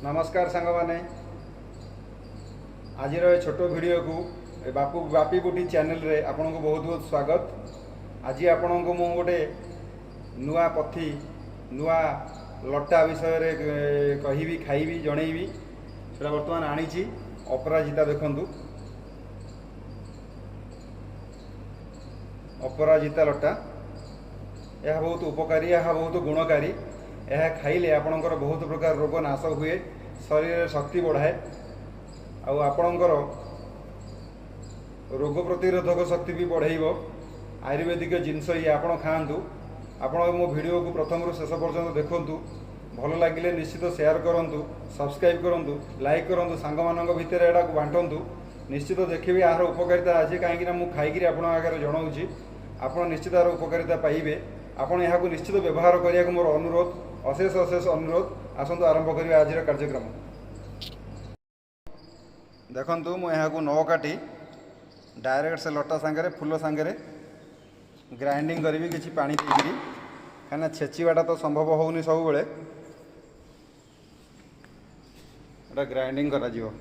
नमस्कार सांग माने आज छोट वीडियो को बापू बापी बुटी चैनल रे आपन को बहुत बहुत स्वागत। आज आपन को मु गोटे नुआ पथी नुआ लट्टा विषय रे कहिबी खाइबी जणैबी सेटा वर्तमान आनी अपराजिता देखंतु अपराजिता लट्टा यह बहुत उपकारी यह बहुत गुणकारी यह खाइले आपणकर बहुत प्रकार रोग नाश हुए शरीर शक्ति बढ़ाए आपणकर रोग प्रतिरोधक शक्ति भी बढ़ेब आयुर्वेदिक जिनस ये आपण खातु आपण मो वीडियो को प्रथम रू शेष पर्यंत देखु भल लगे निश्चित शेयर करूँ सब्सक्राइब करूँ लाइक करूँ सांग मान भितर एटा बांटतु निश्चित देखिए यार उपकारिता अच्छे कहीं मुझे खाई आप आगे जनाऊँगी आप निश्चित यार उपकारिता पाइबे आपण यहाँ निश्चित व्यवहार करने को मोर अनुरोध अशेष अशेष अनुरोध आसतु आरंभ करिया आज कार्यक्रम। देखंतु मु यहाँ न काटी डायरेक्ट से लटा सांगे फूल सांगे ग्राइंडिंग करी किसी पानी देकरी कहीं छेचीवाटा तो संभव होनी सब बेले ग्राइंडिंग करा जिवो।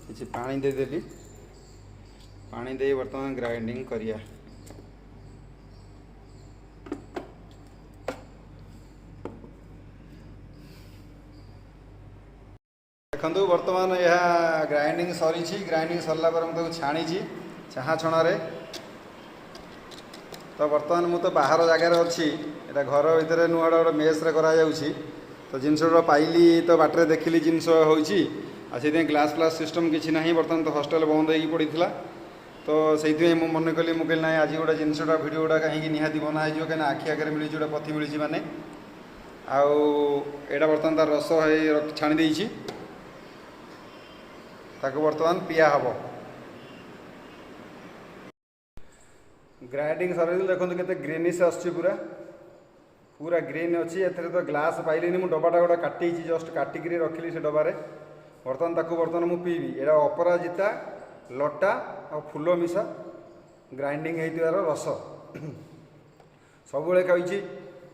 किसी पानी देदेली पानी दे बर्तमान ग्राइंडिंग करिया। देखो बर्तमान यह ग्राइंडिंग सरी ग्राइंडिंग सरला मुझे छाणी चाहा छणारे तो बर्तमान मुझे बाहर जगार अच्छी घर भितर नुआ गोटे मेस्रे करा तो जिनस पाइली तो बाटर देखिली जिनस होची से ग्लास फ्लास सिस्टम किसी ना बर्तमान तो हॉस्टेल बंद हो पड़ा तो से मन कली मुझे ना आज गोटे जिनसा भिड गुड़ा कहीं निहाती बना कहीं आखि आगे मिली जोटा पथी मिली माने आईटा बर्तमान तार रस छाणी देती बर्तमान पिया हम ग्राइंडिंग सर देखो के ग्रीनिश आसूँ पूरा पूरा ग्रीन अच्छी एथेर तो ग्लास पाइलिनी मुझे डबाटा गोटा काटी जस्ट काटिक रखिली से डबारे बर्तमान बर्तमान मुझे पीबी एटा अपराजिता लटा और फूल मिशा ग्राइंडिंग होतार रस सब कही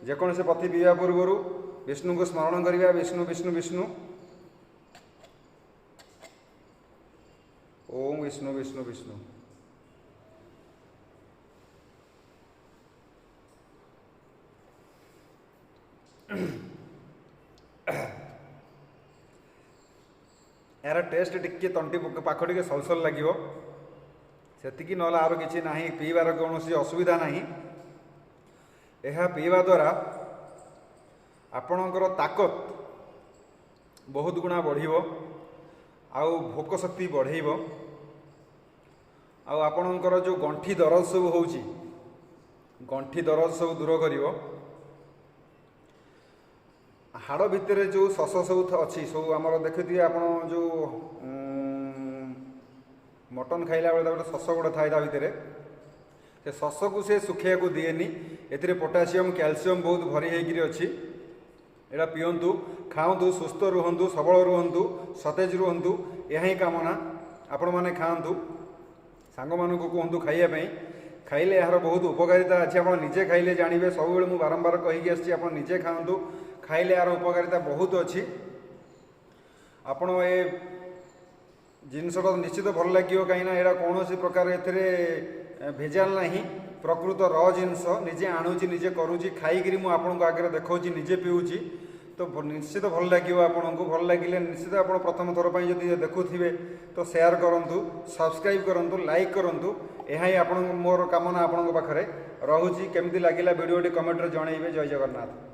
जेकोसी पथी पीवा पूर्व विष्णु को स्मरण करवा विष्णु विष्णु विष्णु ओम विष्णु विष्णु विष्णु। यार टेस्ट टिके तंटी पाख टे सलसल लगे से ना आर कि ना पीबार कौन असुविधा ना यह पीवा द्वारा आपणकर ताकत बहुत गुणा बढ़ आउ भोक शक्ति बढ़ेब आपणकर जो गंठी दरज सब हो गंठी दरज सब दूर कर हाड़ भितर जो शस सब अच्छी सब आम देखिए आप जो मटन खाइला बेले गोटे शस गोटे थाए भितर से शस को से सुखा को दिएनी ए पोटासियम कैल्शियम बहुत भरी होकर अच्छी एटा पींतु खाऊँ सुस्थ रुहतु सबल रुहतु सतेज रुहतु यही कामना आपण मैंने खातु सांग मान कहतु खाइए खाइले यार बहुत उपकारिता अच्छी आप निजे खाइले जानवे सब मुझे बारंबार कहीकि आप निजे खातु खाइले यार उपकारिता बहुत अच्छी आपण ए जिनसटा निश्चित भल लगे कहीं यहाँ कौन प्रकार ए भेजाल ना प्रकृत र जिनस निजे आणुची निजे करुँची खाई मुझे आगे देखा निजे पीऊँगी तो निश्चित भल लगे आपन को भल लगे निश्चित आप प्रथम थर पर जब देखुवे तो शेयर करूँ सब्सक्राइब करूँ लाइक करूँ यही आप मोर कामना आपण पाखे रोचे केमती लगे वीडियो कमेंट जनइबे। जय जगन्नाथ।